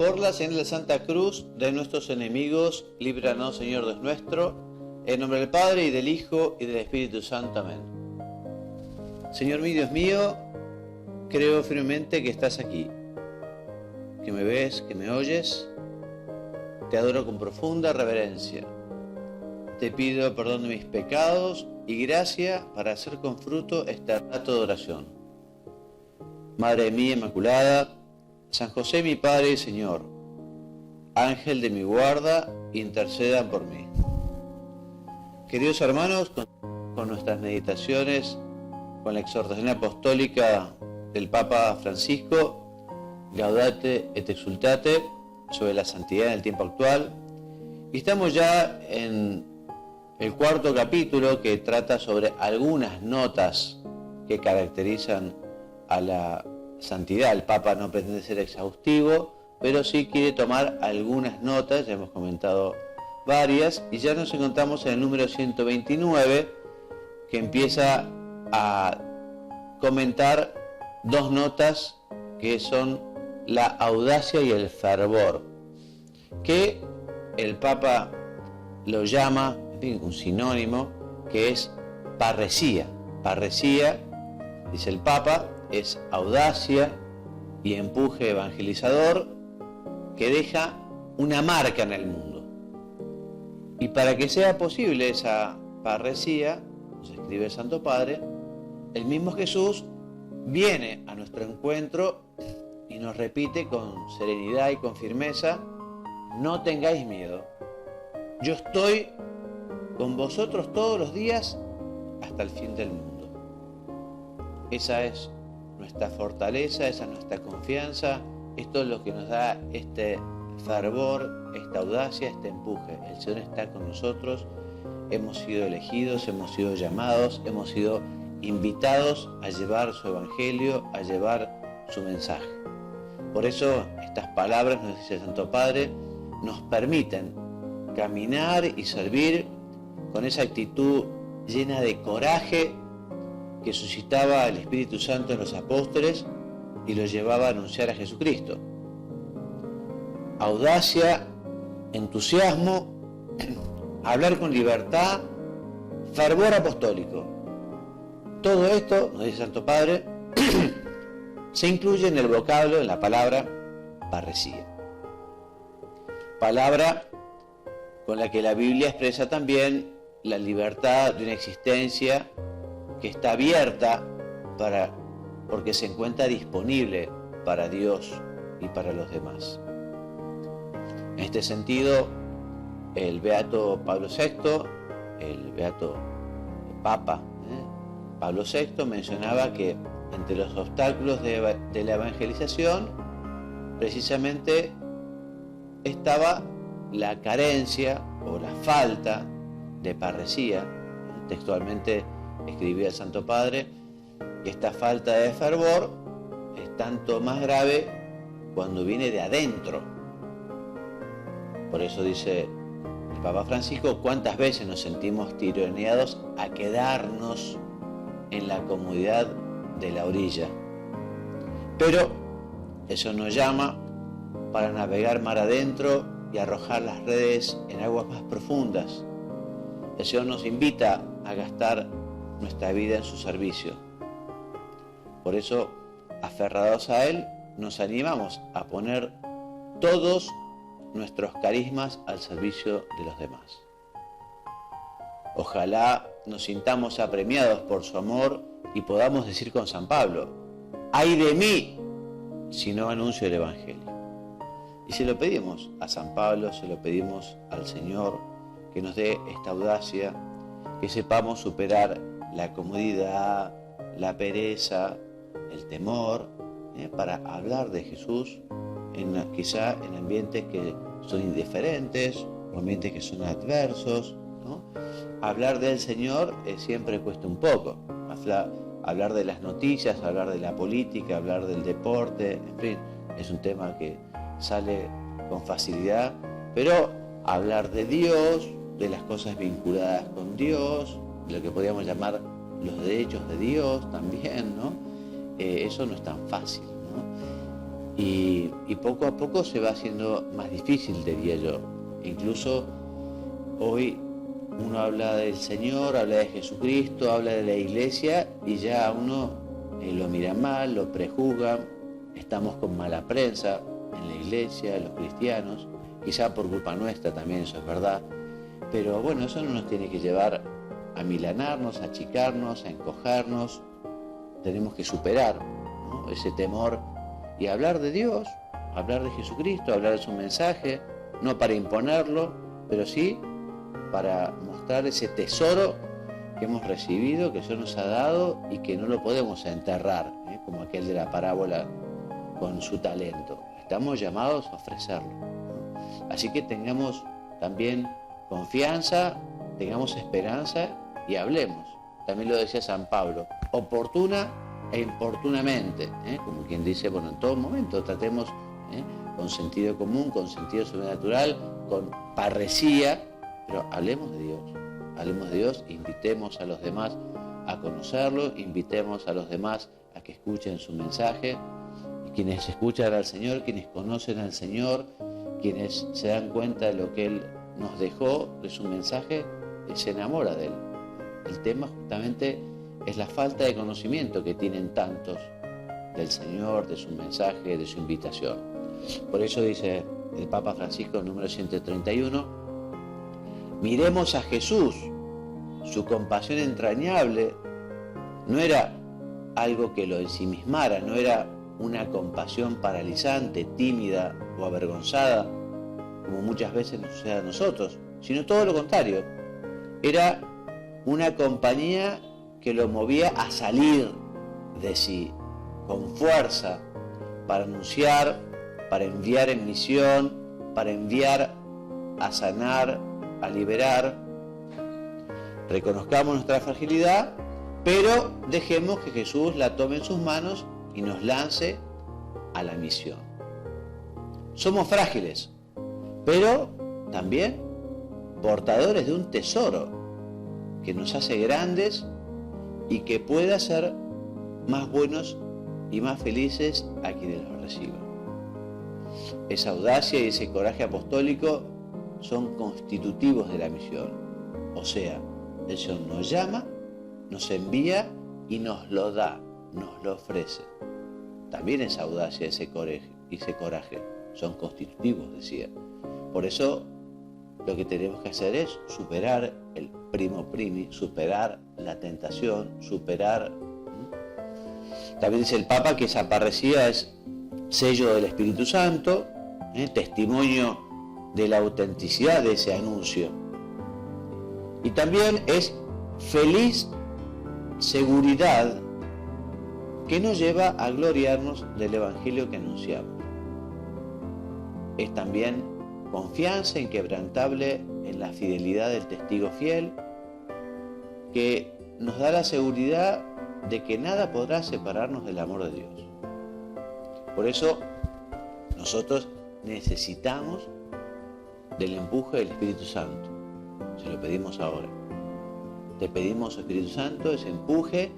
Por la señal de la Santa Cruz de nuestros enemigos, líbranos, Señor Dios nuestro, en nombre del Padre, y del Hijo, y del Espíritu Santo. Amén. Señor mío, Dios mío, creo firmemente que estás aquí, que me ves, que me oyes. Te adoro con profunda reverencia. Te pido perdón de mis pecados y gracia para hacer con fruto este rato de oración. Madre mía Inmaculada, San José mi Padre y Señor, Ángel de mi guarda, intercedan por mí. Queridos hermanos, con nuestras meditaciones, con la exhortación apostólica del Papa Francisco, Gaudete et Exsultate, sobre la santidad en el tiempo actual, y estamos ya en el cuarto capítulo que trata sobre algunas notas que caracterizan a la santidad. El Papa no pretende ser exhaustivo, pero sí quiere tomar algunas notas, ya hemos comentado varias, y ya nos encontramos en el número 129, que empieza a comentar dos notas que son la audacia y el fervor, que el Papa lo llama, en fin, un sinónimo, que es parresía. Parresía, dice el Papa, es audacia y empuje evangelizador que deja una marca en el mundo. Y para que sea posible esa parresía, nos escribe el Santo Padre, el mismo Jesús viene a nuestro encuentro y nos repite con serenidad y con firmeza: no tengáis miedo, yo estoy con vosotros todos los días hasta el fin del mundo. Esa es nuestra fortaleza, esa es nuestra confianza, esto es lo que nos da este fervor, esta audacia, este empuje. El Señor está con nosotros, hemos sido elegidos, hemos sido llamados, hemos sido invitados a llevar su evangelio, a llevar su mensaje. Por eso estas palabras, nos dice el Santo Padre, nos permiten caminar y servir con esa actitud llena de coraje que suscitaba el Espíritu Santo en los apóstoles y los llevaba a anunciar a Jesucristo. Audacia, entusiasmo, hablar con libertad, fervor apostólico. Todo esto, nos dice el Santo Padre, se incluye en el vocablo, en la palabra parresía. Palabra con la que la Biblia expresa también la libertad de una existencia que está abierta porque se encuentra disponible para Dios y para los demás. En este sentido, el Beato Pablo VI, el Beato Papa Pablo VI, mencionaba que entre los obstáculos de la evangelización precisamente estaba la carencia o la falta de parresía. Textualmente escribía el Santo Padre que esta falta de fervor es tanto más grave cuando viene de adentro. Por eso dice el Papa Francisco: cuántas veces nos sentimos tironeados a quedarnos en la comodidad de la orilla. Pero eso nos llama para navegar mar adentro y arrojar las redes en aguas más profundas. El Señor nos invita a gastar nuestra vida en su servicio. Por eso, aferrados a Él, nos animamos a poner todos nuestros carismas al servicio de los demás. Ojalá nos sintamos apremiados por su amor y podamos decir con San Pablo: ¡ay de mí si no anuncio el Evangelio! Y se lo pedimos a San Pablo, se lo pedimos al Señor, que nos dé esta audacia, que sepamos superar la comodidad, la pereza, el temor, para hablar de Jesús, quizá en ambientes que son indiferentes, ambientes que son adversos, ¿no? Hablar del Señor siempre cuesta un poco. Hablar de las noticias, hablar de la política, hablar del deporte, en fin, es un tema que sale con facilidad, pero hablar de Dios, de las cosas vinculadas con Dios, de lo que podríamos llamar los derechos de Dios también, ¿no? Eso no es tan fácil, ¿no? Y poco a poco se va haciendo más difícil, diría yo. Incluso hoy uno habla del Señor, habla de Jesucristo, habla de la iglesia y ya a uno lo miran mal, lo prejuzgan, estamos con mala prensa en la iglesia, los cristianos, quizá por culpa nuestra también, eso es verdad, pero bueno, eso no nos tiene que llevar a milanarnos, a achicarnos, a encojarnos. Tenemos que superar, ¿no?, ese temor y hablar de Dios, hablar de Jesucristo, hablar de su mensaje, no para imponerlo, pero sí para mostrar ese tesoro que hemos recibido, que Dios nos ha dado y que no lo podemos enterrar, como aquel de la parábola con su talento. Estamos llamados a ofrecerlo, ¿no? Así que tengamos también confianza, tengamos esperanza y hablemos. También lo decía San Pablo, oportuna e importunamente, como quien dice, bueno, en todo momento tratemos con sentido común, con sentido sobrenatural, con parresía, pero hablemos de Dios, invitemos a los demás a conocerlo, invitemos a los demás a que escuchen su mensaje, y quienes escuchan al Señor, quienes conocen al Señor, quienes se dan cuenta de lo que Él nos dejó, de su mensaje, se enamora de Él. El tema justamente es la falta de conocimiento que tienen tantos del Señor, de su mensaje, de su invitación. Por eso dice el Papa Francisco, número 131, miremos a Jesús, su compasión entrañable no era algo que lo ensimismara, no era una compasión paralizante, tímida o avergonzada, como muchas veces nos sucede a nosotros, sino todo lo contrario. Era una compañía que lo movía a salir de sí, con fuerza, para anunciar, para enviar en misión, para enviar a sanar, a liberar. Reconozcamos nuestra fragilidad, pero dejemos que Jesús la tome en sus manos y nos lance a la misión. Somos frágiles, pero también portadores de un tesoro que nos hace grandes y que puede hacer más buenos y más felices a quienes los reciban. Esa audacia y ese coraje apostólico son constitutivos de la misión. O sea, el Señor nos llama, nos envía y nos lo da, nos lo ofrece. También esa audacia y ese coraje son constitutivos, decía. Por eso lo que tenemos que hacer es superar el primo primi, superar la tentación, superar. También dice el Papa que esa parresía es sello del Espíritu Santo, testimonio de la autenticidad de ese anuncio. Y también es feliz seguridad que nos lleva a gloriarnos del Evangelio que anunciamos. Es también confianza inquebrantable en la fidelidad del testigo fiel, que nos da la seguridad de que nada podrá separarnos del amor de Dios. Por eso nosotros necesitamos del empuje del Espíritu Santo. Se lo pedimos ahora. Te pedimos, Espíritu Santo, ese empuje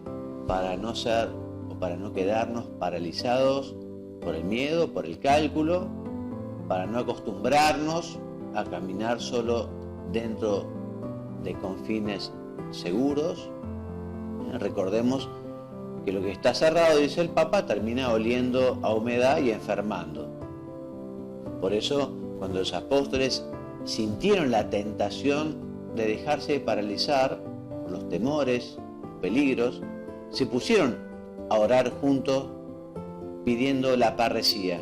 para no ser o para no quedarnos paralizados por el miedo, por el cálculo, para no acostumbrarnos a caminar solo dentro de confines seguros. Recordemos que lo que está cerrado, dice el Papa, termina oliendo a humedad y enfermando. Por eso, cuando los apóstoles sintieron la tentación de dejarse paralizar por los temores, los peligros, se pusieron a orar juntos pidiendo la parresía.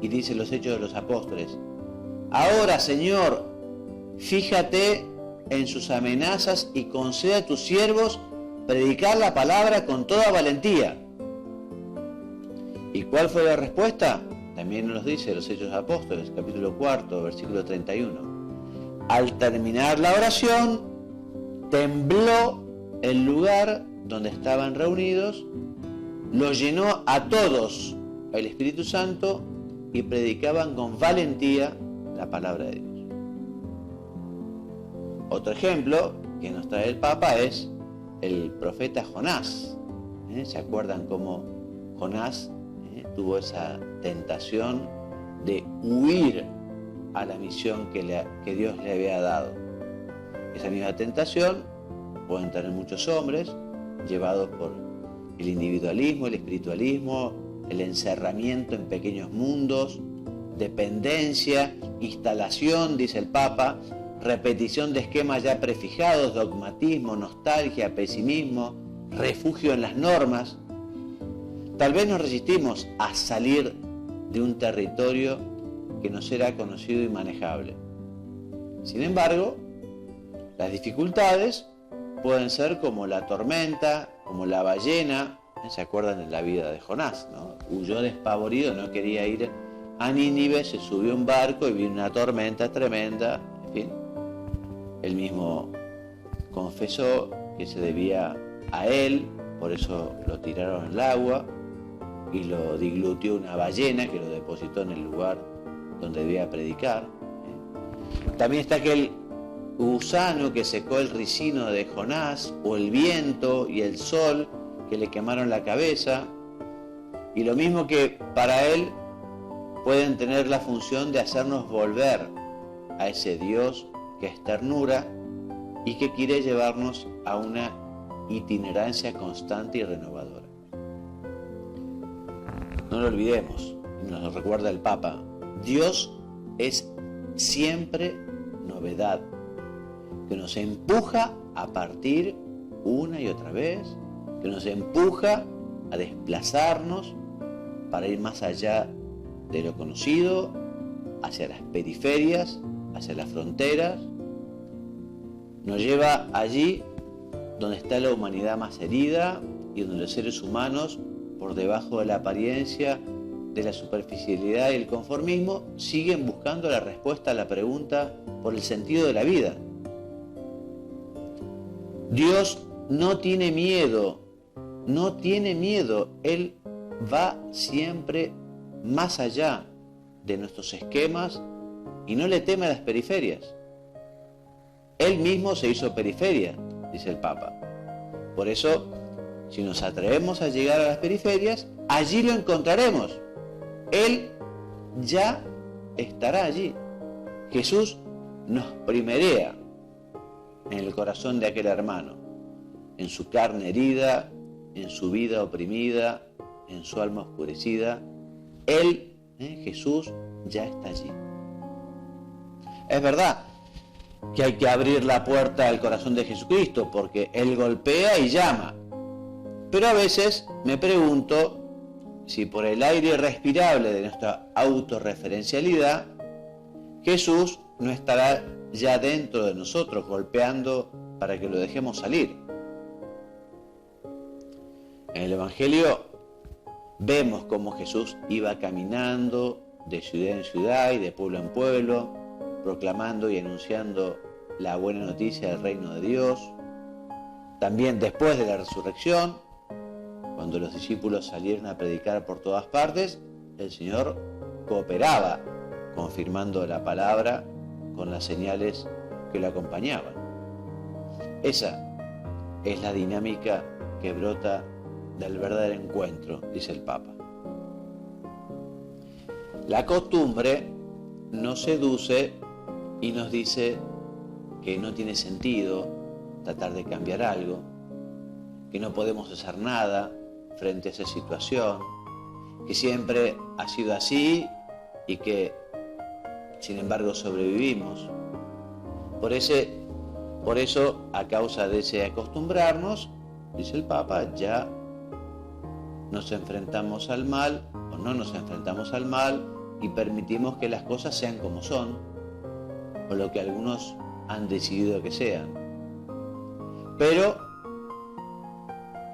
Y dice los Hechos de los Apóstoles: ahora, Señor, fíjate en sus amenazas y concede a tus siervos predicar la palabra con toda valentía. ¿Y cuál fue la respuesta? También nos dice los Hechos de los Apóstoles, capítulo 4, versículo 31. Al terminar la oración, tembló el lugar donde estaban reunidos, los llenó a todos el Espíritu Santo y predicaban con valentía la palabra de Dios. Otro ejemplo que nos trae el Papa es el profeta Jonás. ¿Se acuerdan cómo Jonás tuvo esa tentación de huir a la misión que Dios le había dado. Esa misma tentación pueden tener muchos hombres llevados por el individualismo, el espiritualismo, el encerramiento en pequeños mundos, dependencia, instalación, dice el Papa, repetición de esquemas ya prefijados, dogmatismo, nostalgia, pesimismo, refugio en las normas. Tal vez nos resistimos a salir de un territorio que nos era conocido y manejable. Sin embargo, las dificultades pueden ser como la tormenta, como la ballena. ¿Se acuerdan de la vida de Jonás, ¿no? Huyó despavorido, no quería ir a Nínive, se subió a un barco y vino una tormenta tremenda, en fin. Él mismo confesó que se debía a él, por eso lo tiraron al agua y lo diglutió una ballena que lo depositó en el lugar donde debía predicar. También está aquel gusano que secó el ricino de Jonás, o el viento y el sol que le quemaron la cabeza, y lo mismo que para él pueden tener la función de hacernos volver a ese Dios que es ternura y que quiere llevarnos a una itinerancia constante y renovadora. No lo olvidemos, nos lo recuerda el Papa, Dios es siempre novedad, que nos empuja a partir una y otra vez, que nos empuja a desplazarnos para ir más allá de lo conocido, hacia las periferias, hacia las fronteras. Nos lleva allí donde está la humanidad más herida y donde los seres humanos, por debajo de la apariencia, de la superficialidad y el conformismo, siguen buscando la respuesta a la pregunta por el sentido de la vida. Dios no tiene miedo, Él va siempre más allá de nuestros esquemas y no le teme a las periferias. Él mismo se hizo periferia, dice el Papa. Por eso, si nos atrevemos a llegar a las periferias, allí lo encontraremos. Él ya estará allí. Jesús nos primerea en el corazón de aquel hermano, en su carne herida, en su vida oprimida, en su alma oscurecida. Él, Jesús, ya está allí. Es verdad que hay que abrir la puerta al corazón de Jesucristo porque Él golpea y llama. Pero a veces me pregunto si por el aire respirable de nuestra autorreferencialidad, Jesús no estará ya dentro de nosotros golpeando para que lo dejemos salir. En el Evangelio vemos cómo Jesús iba caminando de ciudad en ciudad y de pueblo en pueblo, proclamando y anunciando la buena noticia del reino de Dios. También después de la resurrección, cuando los discípulos salieron a predicar por todas partes, el Señor cooperaba, confirmando la palabra con las señales que lo acompañaban. Esa es la dinámica que brota del verdadero encuentro, dice el Papa. La costumbre nos seduce y nos dice que no tiene sentido tratar de cambiar algo, que no podemos hacer nada frente a esa situación, que siempre ha sido así y que, sin embargo, sobrevivimos. Por eso, a causa de ese acostumbrarnos, dice el Papa, ya nos enfrentamos al mal o no nos enfrentamos al mal y permitimos que las cosas sean como son o lo que algunos han decidido que sean. Pero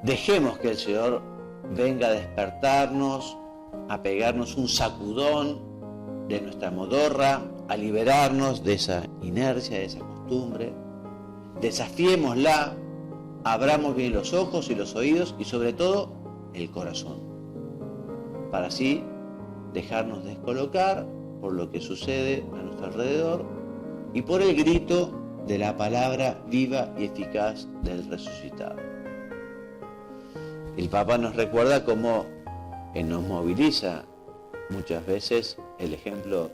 dejemos que el Señor venga a despertarnos, a pegarnos un sacudón de nuestra modorra, a liberarnos de esa inercia, de esa costumbre. Desafiémosla, abramos bien los ojos y los oídos y sobre todo el corazón, para así dejarnos descolocar por lo que sucede a nuestro alrededor y por el grito de la palabra viva y eficaz del resucitado. El Papa nos recuerda cómo Nos moviliza muchas veces el ejemplo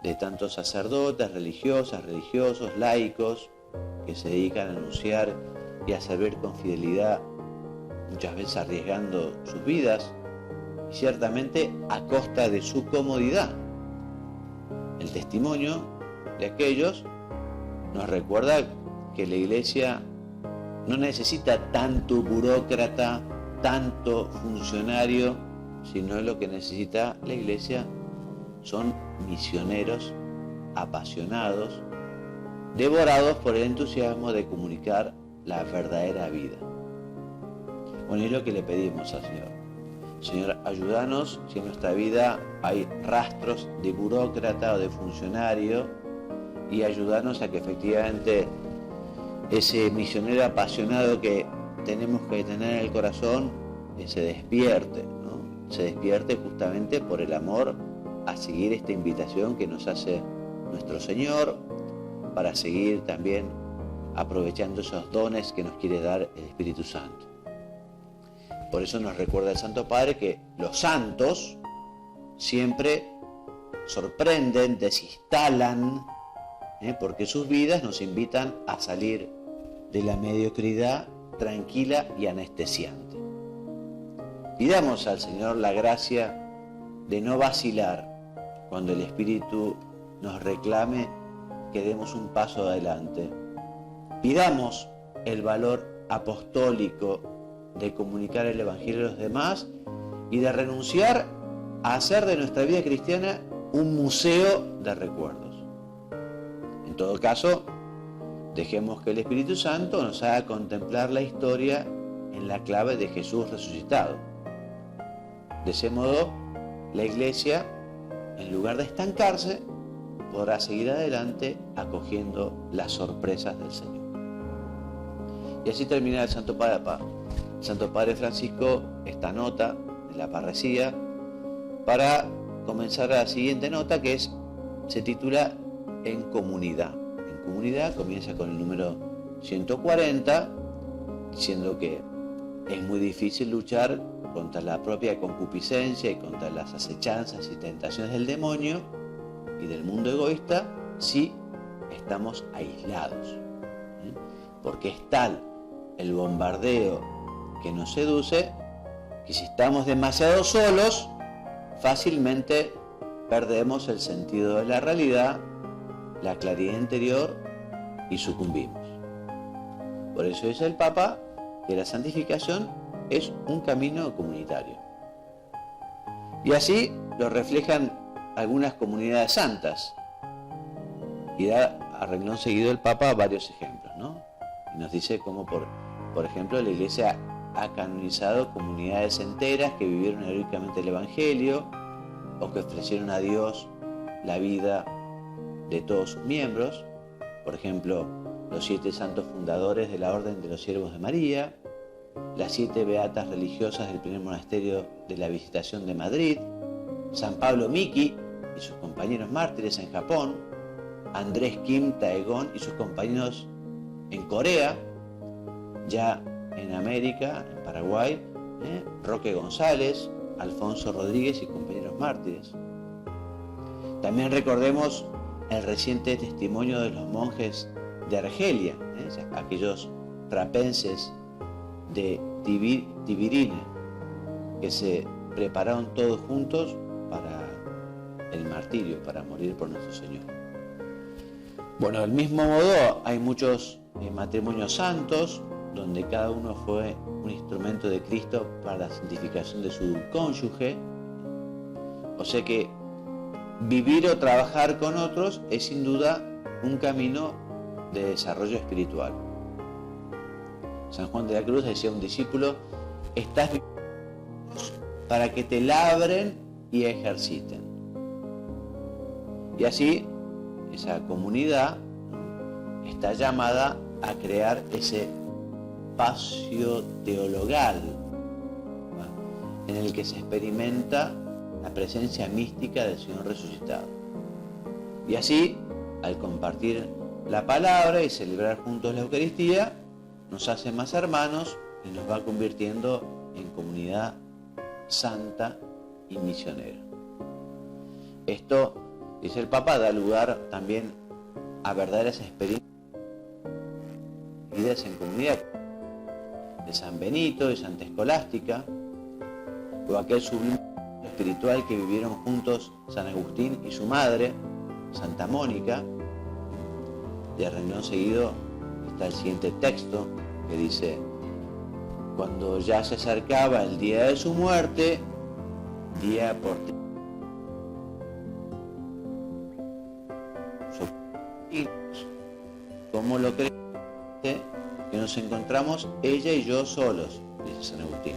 de tantos sacerdotes, religiosas, religiosos, laicos, que se dedican a anunciar y a servir con fidelidad, muchas veces arriesgando sus vidas, y ciertamente a costa de su comodidad. El testimonio de aquellos nos recuerda que la Iglesia no necesita tanto burócrata, tanto funcionario, sino lo que necesita la Iglesia son misioneros apasionados, devorados por el entusiasmo de comunicar la verdadera vida. Bueno, es lo que le pedimos al Señor. Señor, ayúdanos si en nuestra vida hay rastros de burócrata o de funcionario, y ayúdanos a que efectivamente ese misionero apasionado que tenemos que tener en el corazón se despierte, ¿no? Se despierte justamente por el amor a seguir esta invitación que nos hace nuestro Señor, para seguir también aprovechando esos dones que nos quiere dar el Espíritu Santo. Por eso nos recuerda el Santo Padre que los santos siempre sorprenden, desinstalan, porque sus vidas nos invitan a salir de la mediocridad tranquila y anestesiante. Pidamos al Señor la gracia de no vacilar cuando el Espíritu nos reclame que demos un paso adelante. Pidamos el valor apostólico de comunicar el Evangelio a los demás y de renunciar a hacer de nuestra vida cristiana un museo de recuerdos. En todo caso, dejemos que el Espíritu Santo nos haga contemplar la historia en la clave de Jesús resucitado. De ese modo, la Iglesia, en lugar de estancarse, podrá seguir adelante acogiendo las sorpresas del Señor. Y así termina el Santo Padre. El Santo Padre Francisco esta nota de la parresía para comenzar a la siguiente nota, que se titula En Comunidad. En Comunidad comienza con el número 140, diciendo que es muy difícil luchar contra la propia concupiscencia y contra las acechanzas y tentaciones del demonio y del mundo egoísta si estamos aislados. Porque es tal el bombardeo que nos seduce que si estamos demasiado solos, fácilmente perdemos el sentido de la realidad, la claridad interior y sucumbimos. Por eso dice el Papa que la santificación es un camino comunitario. Y así lo reflejan algunas comunidades santas. Y da a renglón seguido el Papa varios ejemplos, ¿no? Y nos dice cómo, por ejemplo, la Iglesia ha canonizado comunidades enteras que vivieron heroicamente el Evangelio o que ofrecieron a Dios la vida de todos sus miembros. Por ejemplo, los 7 santos fundadores de la Orden de los Siervos de María, las 7 beatas religiosas del primer monasterio de la Visitación de Madrid, San Pablo Miki y sus compañeros mártires en Japón, Andrés Kim Taegong y sus compañeros en Corea, ya en América, en Paraguay, Roque González, Alfonso Rodríguez y compañeros mártires. También recordemos el reciente testimonio de los monjes de Argelia, aquellos trapenses de Tibirine, que se prepararon todos juntos para el martirio, para morir por nuestro Señor. Bueno, del mismo modo hay muchos matrimonios santos, donde cada uno fue un instrumento de Cristo para la santificación de su cónyuge. O sea que vivir o trabajar con otros es sin duda un camino de desarrollo espiritual. San Juan de la Cruz decía a un discípulo: estás viviendo para que te labren y ejerciten. Y así esa comunidad está llamada a crear ese espacio teologal en el que se experimenta la presencia mística del Señor resucitado. Y así, al compartir la palabra y celebrar juntos la Eucaristía, nos hace más hermanos y nos va convirtiendo en comunidad santa y misionero. Esto, dice el Papa, da lugar también a verdaderas experiencias vividas en comunidad, de San Benito, de Santa Escolástica, o aquel sublime espiritual que vivieron juntos San Agustín y su madre, Santa Mónica. De renglón seguido está el siguiente texto que dice: cuando ya se acercaba el día de su muerte, día por día, ¿cómo lo crees? Que nos encontramos ella y yo solos, dice San Agustín,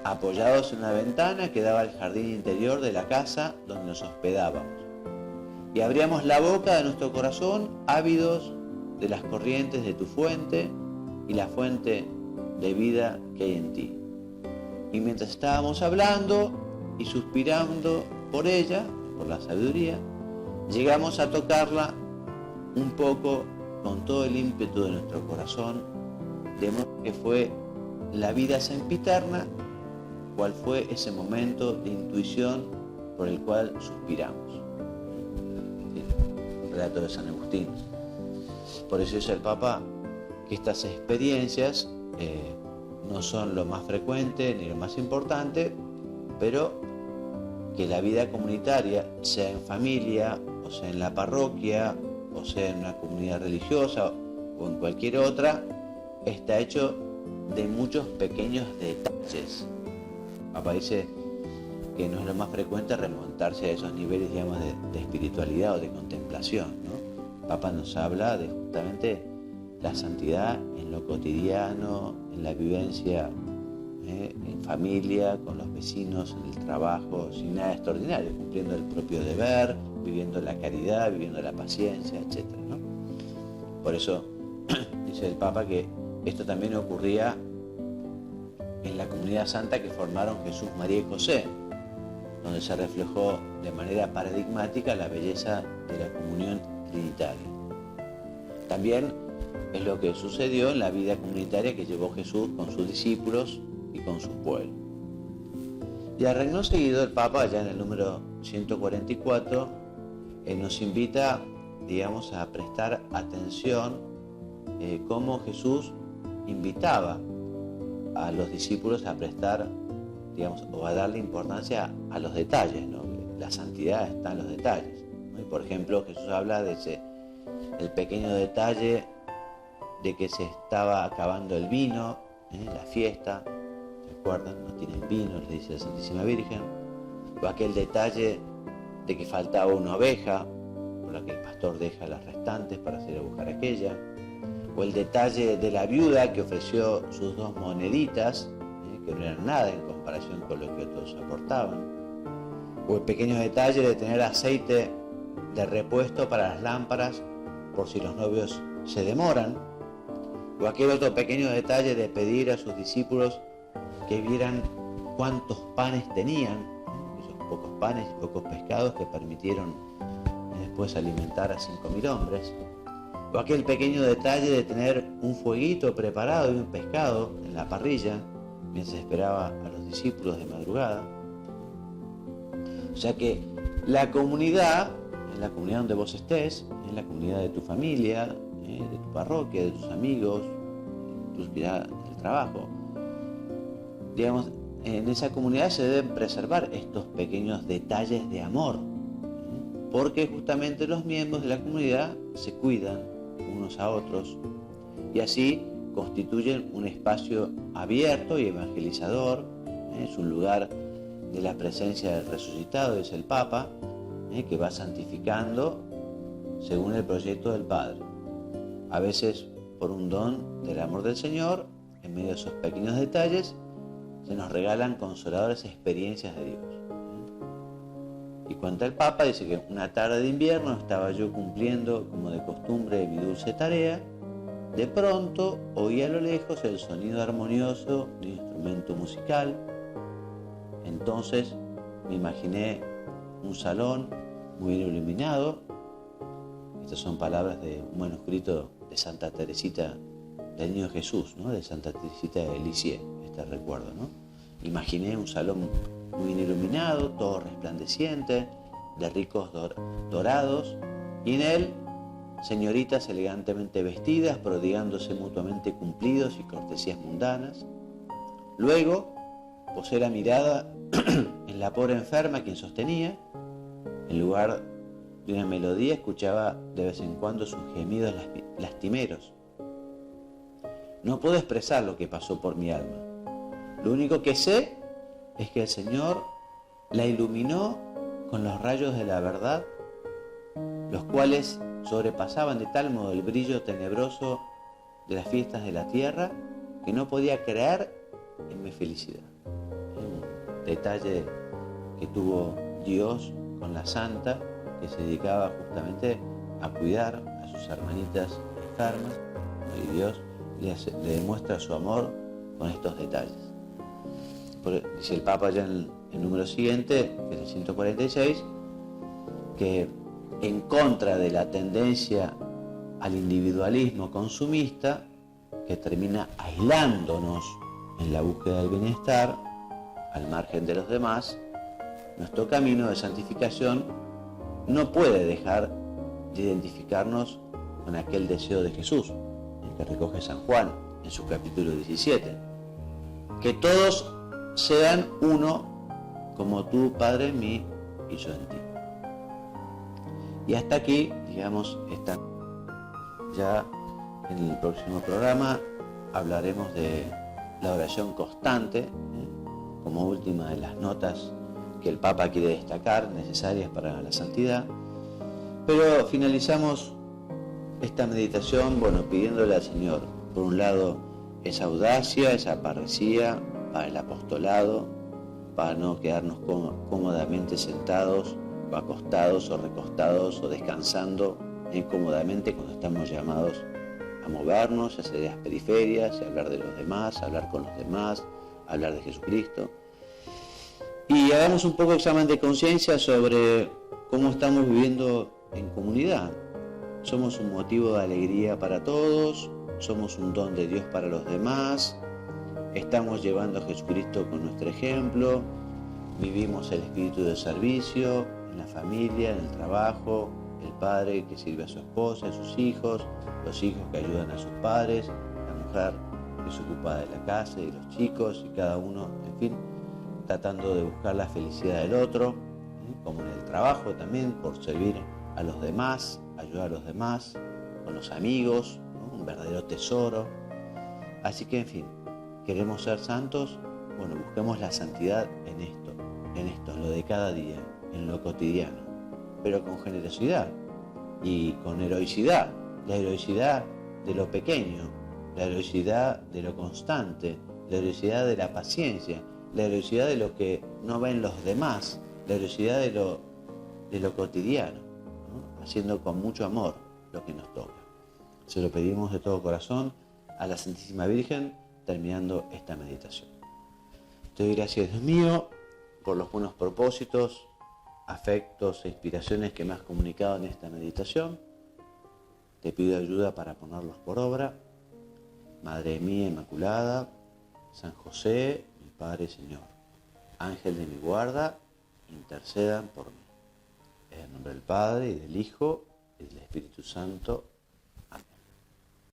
apoyados en una ventana que daba al jardín interior de la casa donde nos hospedábamos, y abríamos la boca de nuestro corazón, ávidos de las corrientes de tu fuente y la fuente de vida que hay en ti. Y mientras estábamos hablando y suspirando por ella, por la sabiduría, llegamos a tocarla un poco con todo el ímpetu de nuestro corazón, de modo que fue la vida sempiterna, cual fue ese momento de intuición por el cual suspiramos. El relato de San Agustín. Por eso dice el Papa que estas experiencias no son lo más frecuente ni lo más importante, pero que la vida comunitaria, sea en familia, o sea en la parroquia, o sea en una comunidad religiosa o en cualquier otra, está hecho de muchos pequeños detalles. Papá dice que no es lo más frecuente remontarse a esos niveles, digamos, de espiritualidad o de contemplación, ¿no? Papá nos habla de justamente la santidad en lo cotidiano, en la vivencia en familia, con los vecinos, en el trabajo, sin nada extraordinario, cumpliendo el propio deber, viviendo la caridad, viviendo la paciencia, etc., ¿no? Por eso dice el Papa que esto también ocurría en la comunidad santa que formaron Jesús, María y José, donde se reflejó de manera paradigmática la belleza de la comunión trinitaria. También es lo que sucedió en la vida comunitaria que llevó Jesús con sus discípulos y con su pueblo. Y a renglón seguido el Papa, ya en el número 144, nos invita, digamos, a prestar atención cómo Jesús invitaba a los discípulos a prestar, digamos, o a darle importancia a los detalles, ¿no? La santidad está en los detalles, ¿no? Y por ejemplo, Jesús habla de el pequeño detalle de que se estaba acabando el vino, la fiesta, ¿se acuerdan? No tienen vino, le dice la Santísima Virgen. O aquel detalle de que faltaba una oveja, por la que el pastor deja las restantes para hacer a buscar aquella. O el detalle de la viuda que ofreció sus 2 moneditas, que no eran nada en comparación con lo que otros aportaban. O el pequeño detalle de tener aceite de repuesto para las lámparas por si los novios se demoran. O aquel otro pequeño detalle de pedir a sus discípulos que vieran cuántos panes tenían, esos pocos panes y pocos pescados que permitieron después alimentar a 5.000 hombres. O aquel pequeño detalle de tener un fueguito preparado y un pescado en la parrilla mientras esperaba a los discípulos de madrugada. O sea que la comunidad, en la comunidad donde vos estés, en la comunidad de tu familia, de tu parroquia, de tus amigos, de tu vida del trabajo, digamos, en esa comunidad se deben preservar estos pequeños detalles de amor, porque justamente los miembros de la comunidad se cuidan unos a otros y así constituyen un espacio abierto y evangelizador. Es un lugar de la presencia del resucitado, es el Papa, que va santificando según el proyecto del Padre. A veces por un don del amor del Señor, en medio de esos pequeños detalles, se nos regalan consoladoras experiencias de Dios. Y cuenta el Papa, dice que una tarde de invierno estaba yo cumpliendo, como de costumbre, mi dulce tarea. De pronto oí a lo lejos el sonido armonioso de un instrumento musical. Entonces me imaginé un salón muy bien iluminado. Estas son palabras de un manuscrito de Santa Teresita del Niño Jesús, ¿no? De Santa Teresita de Lisieux, este recuerdo, ¿no? Imaginé un salón muy bien iluminado, todo resplandeciente, de ricos dorados, y en él señoritas elegantemente vestidas, prodigándose mutuamente cumplidos y cortesías mundanas. Luego posé la mirada en la pobre enferma quien sostenía. En lugar de una melodía escuchaba de vez en cuando sus gemidos lastimeros. No puedo expresar lo que pasó por mi alma. Lo único que sé es que el Señor la iluminó con los rayos de la verdad, los cuales sobrepasaban de tal modo el brillo tenebroso de las fiestas de la tierra que no podía creer en mi felicidad. Un detalle que tuvo Dios con la santa, que se dedicaba justamente a cuidar a sus hermanitas enfermas, y Dios le demuestra su amor con estos detalles. Dice el Papa ya en el número siguiente, que es el 146, que en contra de la tendencia al individualismo consumista, que termina aislándonos en la búsqueda del bienestar, al margen de los demás, nuestro camino de santificación no puede dejar de identificarnos con aquel deseo de Jesús, el que recoge San Juan en su capítulo 17. Que todos sean uno, como tú, Padre, en mí y yo en ti. Y hasta aquí, digamos, ya en el próximo programa hablaremos de la oración constante, como última de las notas que el Papa quiere destacar, necesarias para la santidad. Pero finalizamos esta meditación, pidiéndole al Señor, por un lado, esa audacia, esa parresía para el apostolado, para no quedarnos cómodamente sentados, o acostados, o recostados, o descansando incómodamente cuando estamos llamados a movernos, a hacer las periferias, a hablar de los demás, a hablar con los demás, a hablar de Jesucristo. Y hagamos un poco de examen de conciencia sobre cómo estamos viviendo en comunidad. Somos un motivo de alegría para todos, somos un don de Dios para los demás, estamos llevando a Jesucristo con nuestro ejemplo, vivimos el espíritu de servicio en la familia, en el trabajo, el padre que sirve a su esposa, a sus hijos, los hijos que ayudan a sus padres, la mujer que se ocupa de la casa y de los chicos, y cada uno, en fin, tratando de buscar la felicidad del otro, como en el trabajo también, por servir a los demás, ayudar a los demás, con los amigos, ¿no? Un verdadero tesoro. Así que, en fin, queremos ser santos, busquemos la santidad en esto, en lo de cada día, en lo cotidiano, pero con generosidad y con heroicidad, la heroicidad de lo pequeño, la heroicidad de lo constante, la heroicidad de la paciencia, la heroicidad de lo que no ven los demás, la heroicidad de lo cotidiano, ¿no? Haciendo con mucho amor lo que nos toca. Se lo pedimos de todo corazón a la Santísima Virgen, terminando esta meditación. Te doy gracias, Dios mío, por los buenos propósitos, afectos e inspiraciones que me has comunicado en esta meditación. Te pido ayuda para ponerlos por obra. Madre mía Inmaculada, San José, mi Padre y Señor, Ángel de mi guarda, intercedan por mí. En el nombre del Padre, y del Hijo, y del Espíritu Santo.